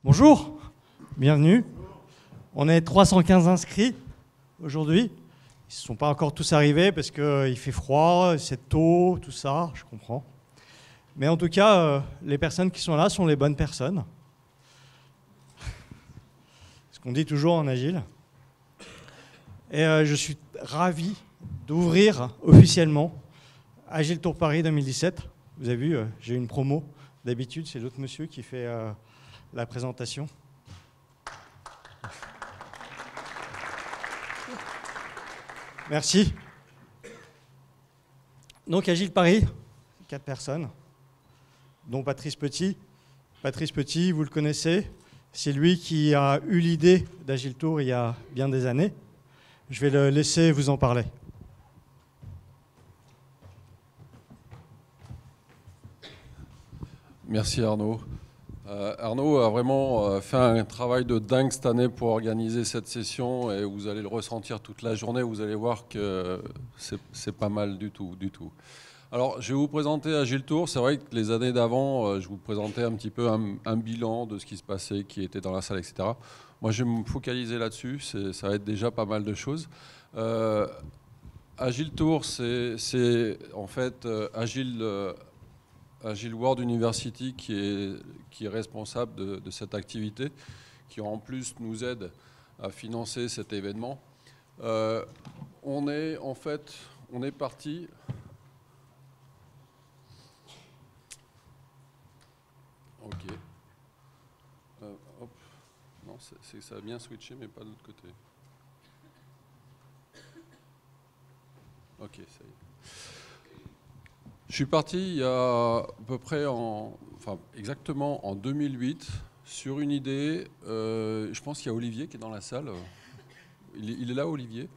Bonjour, bienvenue. On est 315 inscrits aujourd'hui. Ils ne sont pas encore tous arrivés parce qu'il fait froid, c'est tôt, tout ça, je comprends. Mais en tout cas, les personnes qui sont là sont les bonnes personnes. Ce qu'on dit toujours en agile. Et je suis ravi d'ouvrir officiellement Agile Tour Paris 2017. Vous avez vu, j'ai une promo. D'habitude, c'est l'autre monsieur qui fait la présentation. Merci. Donc Agile Paris, 4 personnes, dont Patrice Petit. Patrice Petit, vous le connaissez, c'est lui qui a eu l'idée d'Agile Tour il y a bien des années. Je vais le laisser vous en parler. Merci Arnaud. Arnaud a vraiment fait un travail de dingue cette année pour organiser cette session et vous allez le ressentir toute la journée. Vous allez voir que c'est pas mal du tout. Alors, je vais vous présenter Agile Tour. C'est vrai que les années d'avant, je vous présentais un petit peu un bilan de ce qui se passait, qui était dans la salle, etc. Moi, je vais me focaliser là-dessus. Ça va être déjà pas mal de choses. Agile Tour, c'est en fait Agile World University qui est responsable de cette activité, qui en plus nous aide à financer cet événement. On est parti. Ok. Hop. Non, ça a bien switché, mais pas de l'autre côté. Ok, ça y est. Je suis parti il y a à peu près exactement en 2008 sur une idée. Je pense qu'il y a Olivier qui est dans la salle. Il est là, Olivier?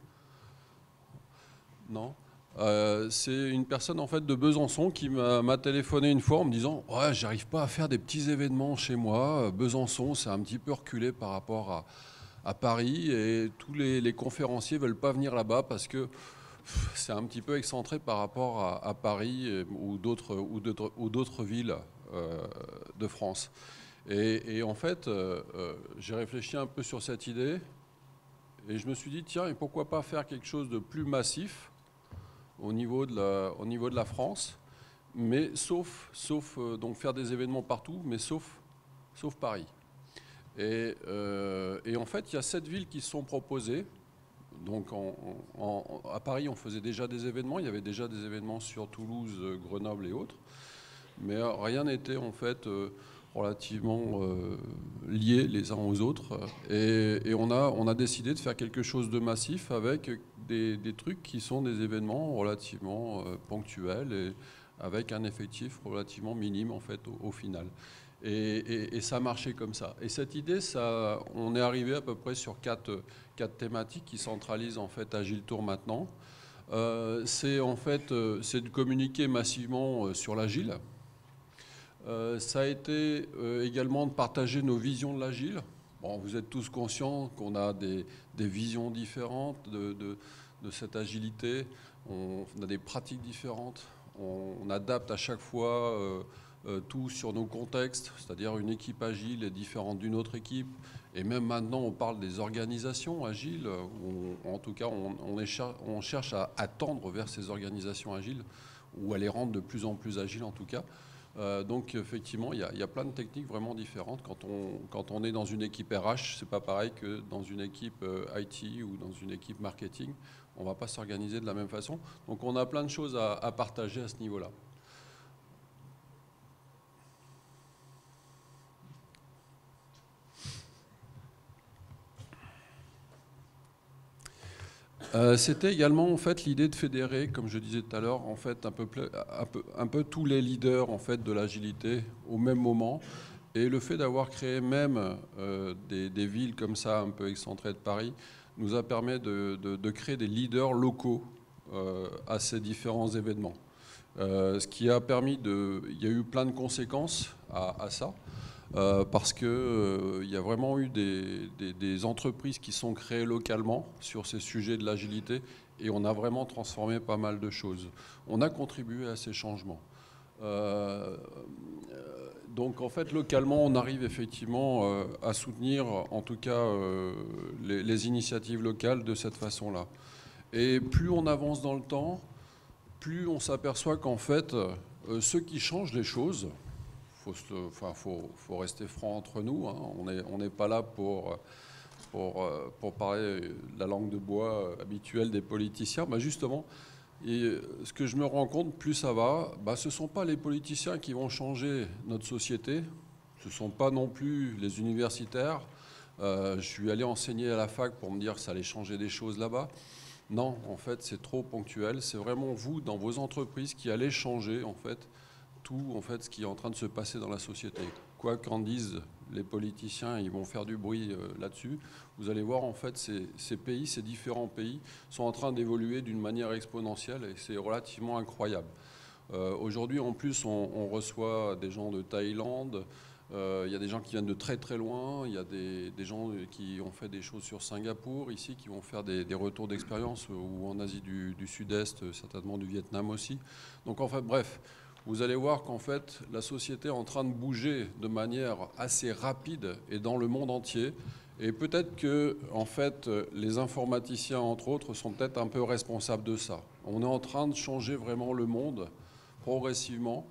Non. C'est une personne en fait de Besançon qui m'a téléphoné une fois en me disant « Ouais, j'arrive pas à faire des petits événements chez moi. Besançon, c'est un petit peu reculé par rapport à Paris et tous les conférenciers veulent pas venir là-bas parce que c'est un petit peu excentré par rapport à Paris ou d'autres villes de France. » Et en fait, j'ai réfléchi un peu sur cette idée et je me suis dit, tiens, et pourquoi pas faire quelque chose de plus massif au niveau de la France, mais sauf donc faire des événements partout, mais sauf Paris. Et en fait, il y a 7 villes qui se sont proposées. Donc à Paris, on faisait déjà des événements. Il y avait déjà des événements sur Toulouse, Grenoble et autres. Mais rien n'était en fait relativement liés les uns aux autres. Et on a décidé de faire quelque chose de massif avec des trucs qui sont des événements relativement ponctuels et avec un effectif relativement minime en fait au final. Et ça marchait comme ça. Et cette idée, on est arrivé à peu près sur quatre thématiques qui centralisent en fait Agile Tour maintenant. C'est de communiquer massivement sur l'agile. Ça a été également de partager nos visions de l'agile. Bon, vous êtes tous conscients qu'on a des visions différentes de cette agilité. On a des pratiques différentes. On adapte à chaque fois tout sur nos contextes, c'est-à-dire une équipe agile est différente d'une autre équipe. Et même maintenant, on parle des organisations agiles. En tout cas, on cherche à tendre vers ces organisations agiles ou à les rendre de plus en plus agiles en tout cas. Donc effectivement, il y a plein de techniques vraiment différentes. Quand on est dans une équipe RH, c'est pas pareil que dans une équipe IT ou dans une équipe marketing. On ne va pas s'organiser de la même façon. Donc on a plein de choses à partager à ce niveau-là. C'était également en fait l'idée de fédérer, comme je disais tout à l'heure, en fait un peu tous les leaders en fait de l'agilité au même moment. Et le fait d'avoir créé même des villes comme ça, un peu excentrées de Paris, nous a permis de créer des leaders locaux à ces différents événements. Ce qui a permis il y a eu plein de conséquences à ça. Parce qu'il y a vraiment eu des entreprises qui sont créées localement sur ces sujets de l'agilité et on a vraiment transformé pas mal de choses. On a contribué à ces changements. Donc en fait, localement, on arrive effectivement à soutenir, en tout cas, les initiatives locales de cette façon-là. Et plus on avance dans le temps, plus on s'aperçoit qu'en fait, ceux qui changent les choses, faut rester franc entre nous, hein, on n'est pas là pour parler la langue de bois habituelle des politiciens. Bah justement, et ce que je me rends compte, plus ça va, ce ne sont pas les politiciens qui vont changer notre société, ce ne sont pas non plus les universitaires. Je suis allé enseigner à la fac pour me dire que ça allait changer des choses là-bas. Non, en fait, c'est trop ponctuel. C'est vraiment vous, dans vos entreprises, qui allez changer en fait, tout en fait, ce qui est en train de se passer dans la société. Quoi qu'en disent les politiciens, ils vont faire du bruit là-dessus. Vous allez voir, en fait, ces pays, ces différents pays, sont en train d'évoluer d'une manière exponentielle et c'est relativement incroyable. Aujourd'hui, en plus, on reçoit des gens de Thaïlande. Il y a des gens qui viennent de très très loin, il y a des gens qui ont fait des choses sur Singapour ici, qui vont faire des retours d'expérience, ou en Asie du Sud-Est, certainement du Vietnam aussi. Donc en fait, bref, vous allez voir qu'en fait, la société est en train de bouger de manière assez rapide et dans le monde entier. Et peut-être que en fait, les informaticiens, entre autres, sont peut-être un peu responsables de ça. On est en train de changer vraiment le monde progressivement,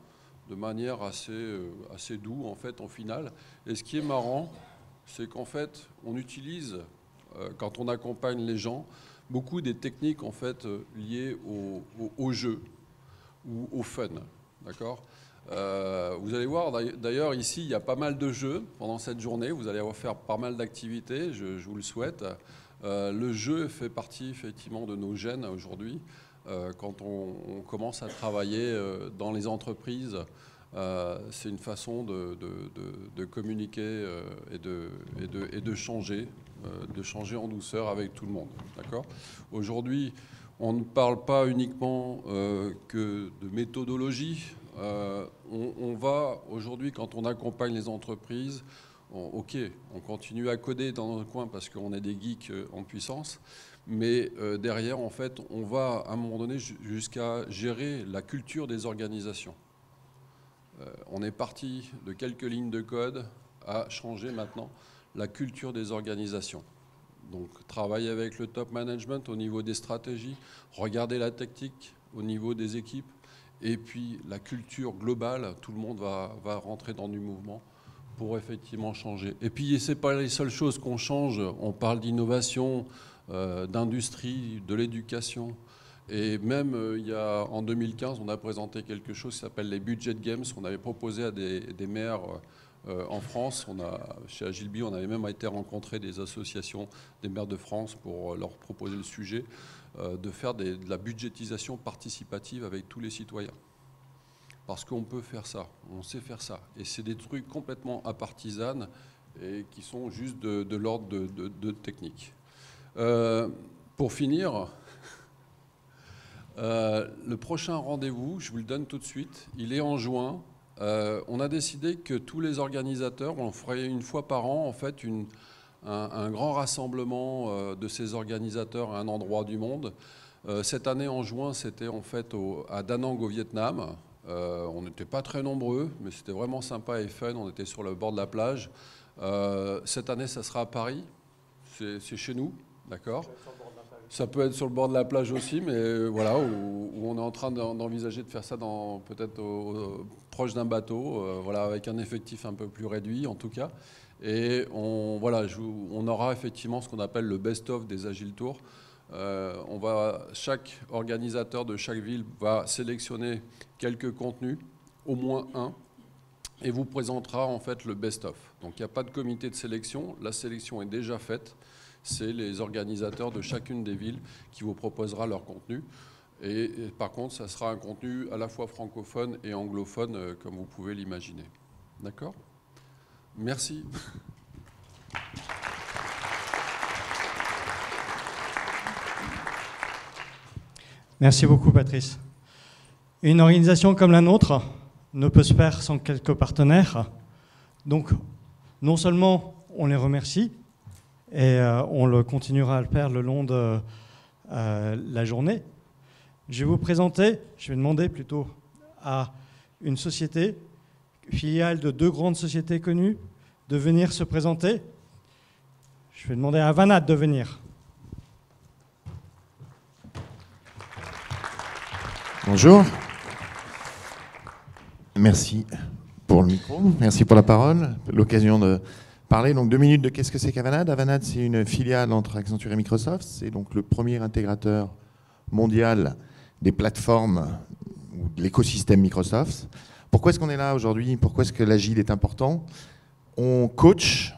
de manière assez doux en fait en finale. Et ce qui est marrant, c'est qu'en fait on utilise, quand on accompagne les gens, beaucoup des techniques en fait liées au jeu ou au fun, d'accord. Vous allez voir d'ailleurs ici il y a pas mal de jeux pendant cette journée, vous allez faire pas mal d'activités, je vous le souhaite. Le jeu fait partie effectivement de nos gènes aujourd'hui. Quand on commence à travailler dans les entreprises, c'est une façon de communiquer et de changer en douceur avec tout le monde. D'accord ? Aujourd'hui, on ne parle pas uniquement que de méthodologie. On va aujourd'hui, quand on accompagne les entreprises, ok, on continue à coder dans notre coin parce qu'on est des geeks en puissance. Mais derrière, en fait, on va à un moment donné jusqu'à gérer la culture des organisations. On est parti de quelques lignes de code à changer maintenant la culture des organisations. Donc travailler avec le top management au niveau des stratégies, regarder la tactique au niveau des équipes, et puis la culture globale, tout le monde va rentrer dans du mouvement pour effectivement changer. Et puis ce n'est pas les seules choses qu'on change, on parle d'innovation, d'industrie, de l'éducation. Et même en 2015, on a présenté quelque chose qui s'appelle les Budget Games. On avait proposé à des maires en France. Chez Agilby, on avait même été rencontrer des associations des maires de France pour leur proposer le sujet de faire de la budgétisation participative avec tous les citoyens. Parce qu'on peut faire ça, on sait faire ça. Et c'est des trucs complètement apartisanes et qui sont juste de l'ordre de technique. Pour finir, le prochain rendez-vous, je vous le donne tout de suite, il est en juin. On a décidé que tous les organisateurs, on ferait une fois par an en fait un grand rassemblement de ces organisateurs à un endroit du monde. Cette année en juin, c'était en fait à Da Nang au Vietnam. On n'était pas très nombreux, mais c'était vraiment sympa et fun. On était sur le bord de la plage. Cette année, ça sera à Paris. C'est chez nous, d'accord ? Ça peut être sur le bord de la plage aussi, mais voilà, où on est en train d'envisager de faire ça peut-être proche d'un bateau, voilà, avec un effectif un peu plus réduit en tout cas. Et on aura effectivement ce qu'on appelle le best-of des Agile Tours. Chaque organisateur de chaque ville va sélectionner quelques contenus, au moins un, et vous présentera en fait le best-of. Donc il n'y a pas de comité de sélection, la sélection est déjà faite. C'est les organisateurs de chacune des villes qui vous proposera leur contenu. Et par contre, ça sera un contenu à la fois francophone et anglophone, comme vous pouvez l'imaginer. D'accord ? Merci. Merci beaucoup, Patrice. Une organisation comme la nôtre ne peut se faire sans quelques partenaires. Donc, non seulement on les remercie, et on le continuera à le faire le long de la journée. Je vais demander plutôt à une société, filiale de 2 grandes sociétés connues, de venir se présenter. Je vais demander à Vanad de venir. Bonjour. Merci pour le micro, merci pour la parole, l'occasion de parler. Donc 2 minutes de qu'est-ce que c'est qu'Avanade. Avanade, c'est une filiale entre Accenture et Microsoft. C'est donc le premier intégrateur mondial des plateformes ou de l'écosystème Microsoft. Pourquoi est-ce qu'on est là aujourd'hui? Pourquoi est-ce que l'agile est important? On coach,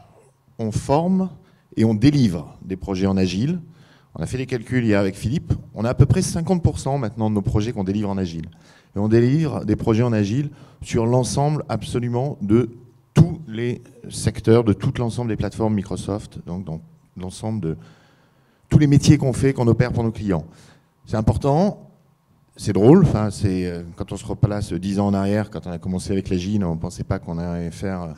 on forme et on délivre des projets en agile. On a fait des calculs hier avec Philippe. On a à peu près 50% maintenant de nos projets qu'on délivre en agile. Et on délivre des projets en agile sur l'ensemble absolument de tous les secteurs, de tout l'ensemble des plateformes Microsoft, donc dans l'ensemble de tous les métiers qu'on fait, qu'on opère pour nos clients. C'est important, c'est drôle. Enfin, quand on se replace 10 ans en arrière, quand on a commencé avec l'agile, on ne pensait pas qu'on allait faire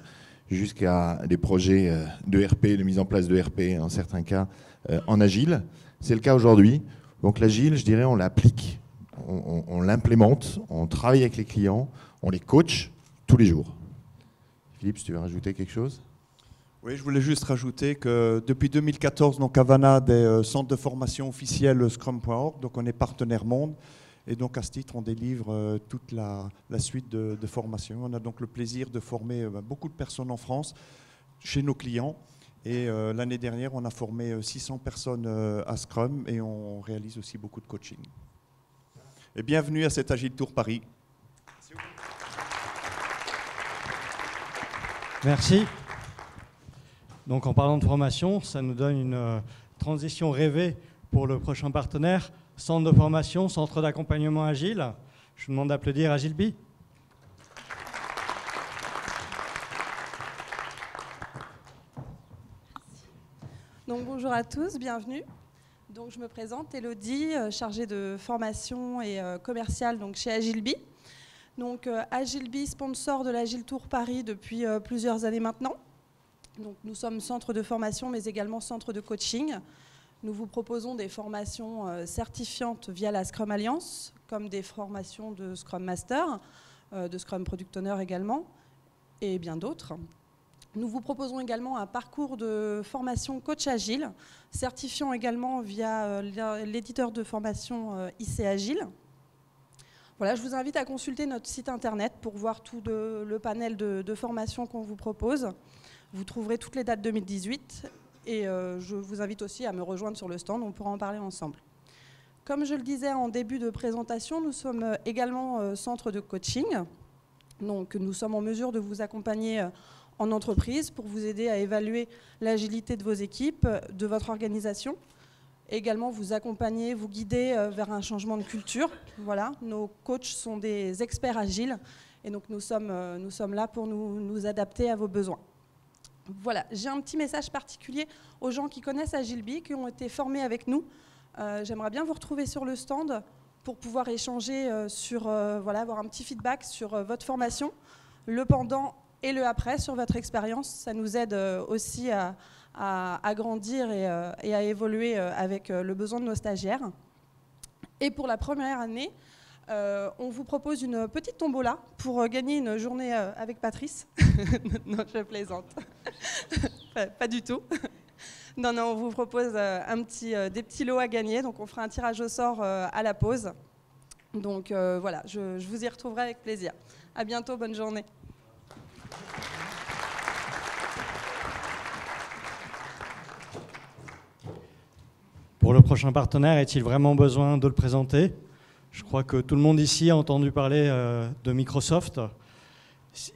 jusqu'à des projets de RP, de mise en place de RP, dans certains cas, en agile. C'est le cas aujourd'hui. Donc l'agile, je dirais, on l'applique, on l'implémente, on travaille avec les clients, on les coach tous les jours. Philippe, si tu veux rajouter quelque chose? Oui, je voulais juste rajouter que depuis 2014, donc Avanade est centre de formation officiel Scrum.org, donc on est partenaire monde. Et donc à ce titre, on délivre toute la suite de formations. On a donc le plaisir de former beaucoup de personnes en France chez nos clients. Et l'année dernière, on a formé 600 personnes à Scrum et on réalise aussi beaucoup de coaching. Et bienvenue à cet Agile Tour Paris. Merci. Donc en parlant de formation, ça nous donne une transition rêvée pour le prochain partenaire, centre de formation, centre d'accompagnement agile. Je vous demande d'applaudir Agileby. Donc bonjour à tous, bienvenue. Donc je me présente, Elodie, chargée de formation et commerciale donc chez Agileby. Donc Agileby, sponsor de l'Agile Tour Paris depuis plusieurs années maintenant. Donc, nous sommes centre de formation, mais également centre de coaching. Nous vous proposons des formations certifiantes via la Scrum Alliance, comme des formations de Scrum Master, de Scrum Product Owner également, et bien d'autres. Nous vous proposons également un parcours de formation coach agile, certifiant également via l'éditeur de formation IC Agile. Voilà, je vous invite à consulter notre site internet pour voir tout le panel de formations qu'on vous propose. Vous trouverez toutes les dates 2018 et je vous invite aussi à me rejoindre sur le stand, on pourra en parler ensemble. Comme je le disais en début de présentation, nous sommes également centre de coaching. Donc nous sommes en mesure de vous accompagner en entreprise pour vous aider à évaluer l'agilité de vos équipes, de votre organisation. Et également vous accompagner, vous guider vers un changement de culture. Voilà, nos coachs sont des experts agiles et donc nous sommes là pour nous adapter à vos besoins. Voilà, j'ai un petit message particulier aux gens qui connaissent Agileby, qui ont été formés avec nous. J'aimerais bien vous retrouver sur le stand pour pouvoir échanger voilà, avoir un petit feedback sur votre formation, le pendant et le après sur votre expérience. Ça nous aide aussi à grandir et à évoluer avec le besoin de nos stagiaires. Et pour la première année, on vous propose une petite tombola pour gagner une journée avec Patrice. Non, je plaisante. Pas du tout. Non, on vous propose des petits lots à gagner. Donc, on fera un tirage au sort à la pause. Donc, voilà, je vous y retrouverai avec plaisir. À bientôt, bonne journée. Pour le prochain partenaire, est-il vraiment besoin de le présenter? Je crois que tout le monde ici a entendu parler de Microsoft.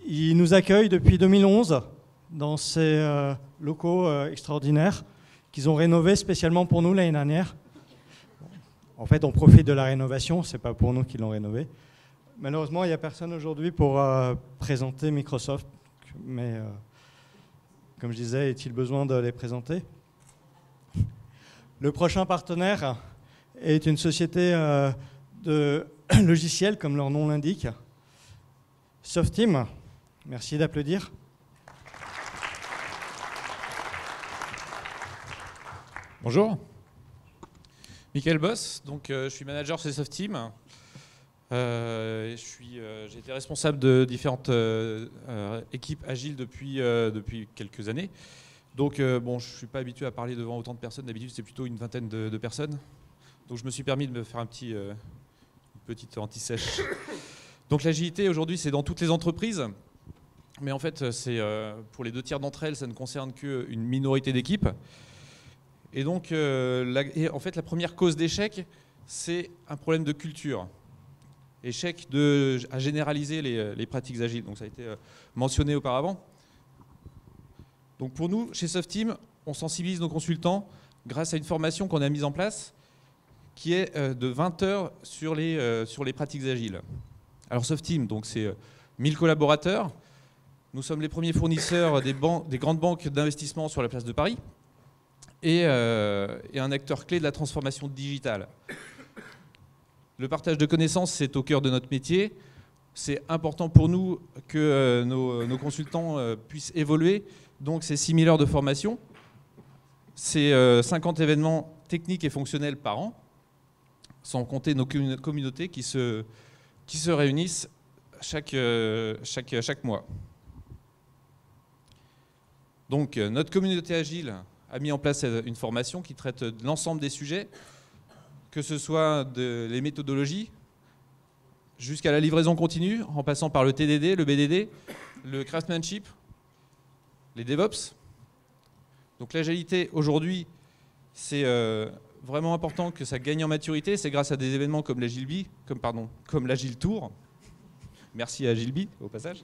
Il nous accueille depuis 2011 dans ces locaux extraordinaires qu'ils ont rénovés spécialement pour nous l'année dernière. En fait, on profite de la rénovation, ce n'est pas pour nous qu'ils l'ont rénové. Malheureusement, il n'y a personne aujourd'hui pour présenter Microsoft, mais comme je disais, est-il besoin de les présenter? Le prochain partenaire est une société de logiciels, comme leur nom l'indique. Softeam, merci d'applaudir. Bonjour, Michael Boss, donc je suis manager chez Softeam. J'ai été responsable de différentes équipes agiles depuis quelques années. Donc, bon, je ne suis pas habitué à parler devant autant de personnes. D'habitude, c'est plutôt une vingtaine de personnes. Donc, je me suis permis de me faire une petite anti-sèche. Donc, l'agilité, aujourd'hui, c'est dans toutes les entreprises. Mais en fait, pour les 2 tiers d'entre elles, ça ne concerne qu'une minorité d'équipes. Et donc, en fait, la première cause d'échec, c'est un problème de culture. Échec à généraliser les pratiques agiles. Donc ça a été mentionné auparavant. Donc pour nous, chez Softeam, on sensibilise nos consultants grâce à une formation qu'on a mise en place qui est de 20 heures sur les pratiques agiles. Alors Softeam, donc c'est 1000 collaborateurs. Nous sommes les premiers fournisseurs des grandes banques d'investissement sur la place de Paris et un acteur clé de la transformation digitale. Le partage de connaissances, c'est au cœur de notre métier. C'est important pour nous que nos consultants puissent évoluer. Donc, c'est 6000 heures de formation. C'est 50 événements techniques et fonctionnels par an, sans compter nos communautés qui se réunissent chaque mois. Donc, notre communauté agile a mis en place une formation qui traite de l'ensemble des sujets, que ce soit les méthodologies, jusqu'à la livraison continue, en passant par le TDD, le BDD, le craftsmanship, les DevOps. Donc l'agilité, aujourd'hui, c'est vraiment important que ça gagne en maturité. C'est grâce à des événements comme l'Agile comme l'Agile Tour. Merci à Agile au passage.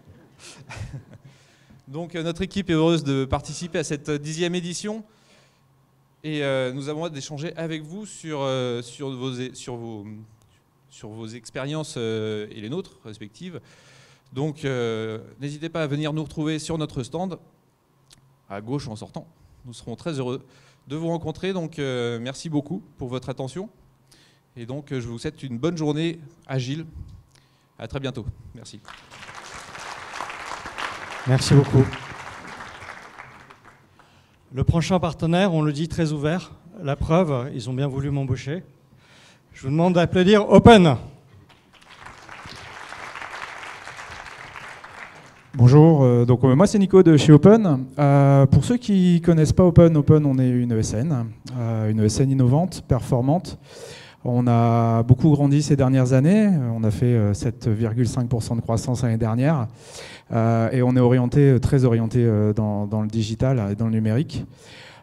Donc notre équipe est heureuse de participer à cette 10e édition. Et nous avons hâte d'échanger avec vous sur vos expériences et les nôtres respectives. Donc n'hésitez pas à venir nous retrouver sur notre stand, à gauche en sortant. Nous serons très heureux de vous rencontrer. Donc merci beaucoup pour votre attention. Et donc je vous souhaite une bonne journée agile. À très bientôt. Merci. Merci beaucoup. Le prochain partenaire, on le dit très ouvert. La preuve, ils ont bien voulu m'embaucher. Je vous demande d'applaudir Open. Bonjour, donc moi c'est Nico de chez Open. Pour ceux qui ne connaissent pas Open, on est une ESN innovante, performante. On a beaucoup grandi ces dernières années, on a fait 7,5% de croissance l'année dernière et on est très orienté dans le digital et dans le numérique.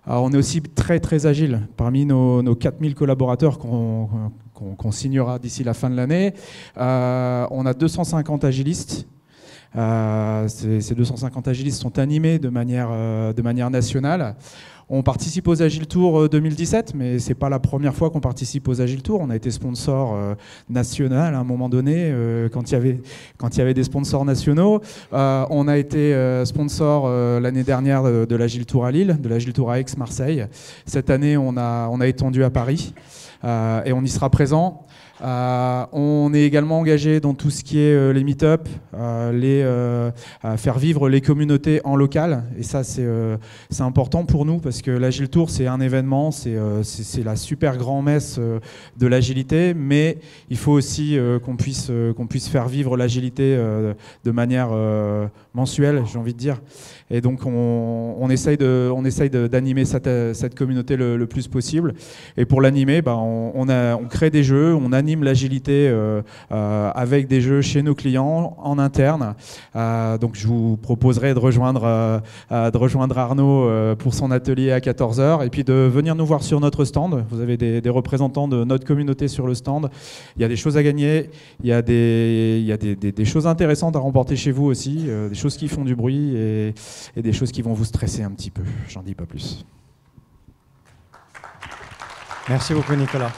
Alors, on est aussi très très agile. Parmi nos 4000 collaborateurs qu'on signera d'ici la fin de l'année, on a 250 agilistes. Ces 250 agilistes sont animés de manière nationale. On participe aux Agile Tour 2017, mais ce n'est pas la première fois qu'on participe aux Agile Tour. On a été sponsor national à un moment donné, quand il y avait des sponsors nationaux. On a été sponsor l'année dernière de l'Agile Tour à Lille, de l'Agile Tour à Aix-Marseille. Cette année, on a étendu à Paris et on y sera présent. On est également engagé dans tout ce qui est les meet-up, faire vivre les communautés en local. Et ça, c'est important pour nous parce que l'Agile Tour, c'est un événement, c'est la super grand-messe de l'agilité, mais il faut aussi qu'on puisse faire vivre l'agilité de manière mensuelle, j'ai envie de dire. Et donc, on essaye d'animer cette communauté le plus possible. Et pour l'animer, on crée des jeux, on anime l'agilité avec des jeux chez nos clients en interne. Donc, je vous proposerai de rejoindre Arnaud pour son atelier à 14h et puis de venir nous voir sur notre stand. Vous avez des représentants de notre communauté sur le stand. Il y a des choses à gagner, il y a des choses intéressantes à remporter chez vous aussi, des choses qui font du bruit et des choses qui vont vous stresser un petit peu. J'en dis pas plus. Merci beaucoup, Nicolas.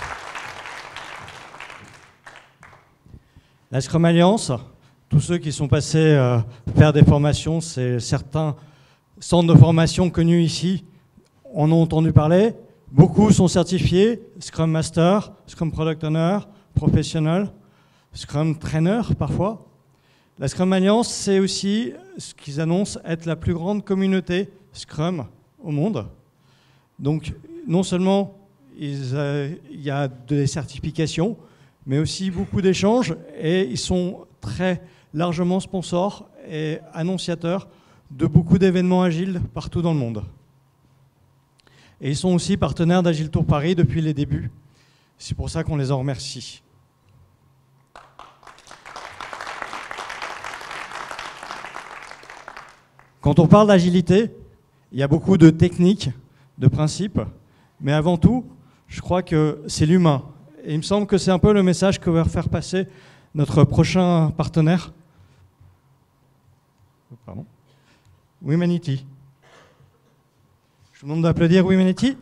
La Scrum Alliance, tous ceux qui sont passés faire des formations, c'est certains centres de formation connus ici, en ont entendu parler. Beaucoup sont certifiés, Scrum Master, Scrum Product Owner, Professional, Scrum Trainer parfois. La Scrum Alliance, c'est aussi ce qu'ils annoncent être la plus grande communauté Scrum au monde. Donc, non seulement il y a des certifications, mais aussi beaucoup d'échanges, et ils sont très largement sponsors et annonciateurs de beaucoup d'événements agiles partout dans le monde. Et ils sont aussi partenaires d'Agile Tour Paris depuis les débuts. C'est pour ça qu'on les en remercie. Quand on parle d'agilité, il y a beaucoup de techniques, de principes, mais avant tout, je crois que c'est l'humain. Et il me semble que c'est un peu le message que va faire passer notre prochain partenaire, Womenity. Je vous demande d'applaudir Womenity.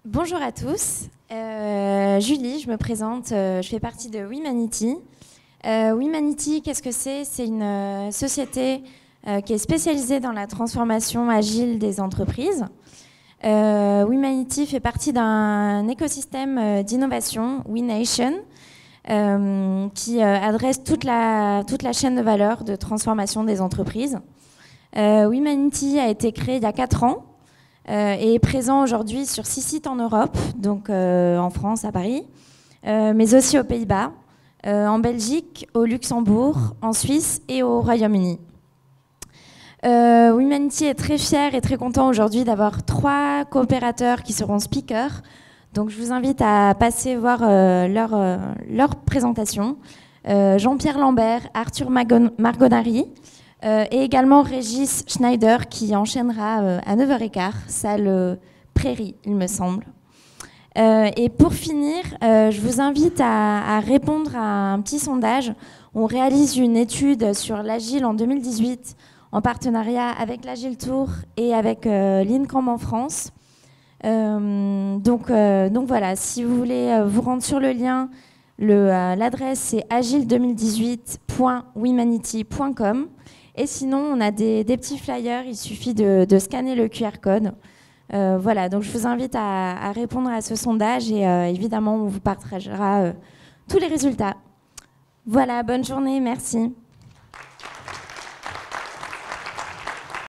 Bonjour à tous. Julie, je me présente, je fais partie de Womenity. Womenity, qu'est-ce que c'est? C'est une société qui est spécialisée dans la transformation agile des entreprises. Womenity fait partie d'un écosystème d'innovation, WeNation, qui adresse toute la chaîne de valeur de transformation des entreprises. Womenity a été créé il y a 4 ans et est présent aujourd'hui sur 6 sites en Europe, donc en France, à Paris, mais aussi aux Pays-Bas, en Belgique, au Luxembourg, en Suisse et au Royaume-Uni. Womenity est très fier et très content aujourd'hui d'avoir 3 coopérateurs qui seront speakers. Donc je vous invite à passer voir leur présentation. Jean-Pierre Lambert, Arthur Margonari et également Régis Schneider qui enchaînera à 9h15, salle Prairie, il me semble. Et pour finir, je vous invite à répondre à un petit sondage. On réalise une étude sur l'Agile en 2018 en partenariat avec l'Agile Tour et avec l'INCAM en France. Donc voilà, si vous voulez vous rendre sur le lien, l'adresse c'est agile2018.womenity.com. Et sinon, on a des petits flyers, il suffit de scanner le QR code. Voilà, donc je vous invite à répondre à ce sondage et évidemment, on vous partagera tous les résultats. Voilà, bonne journée, merci.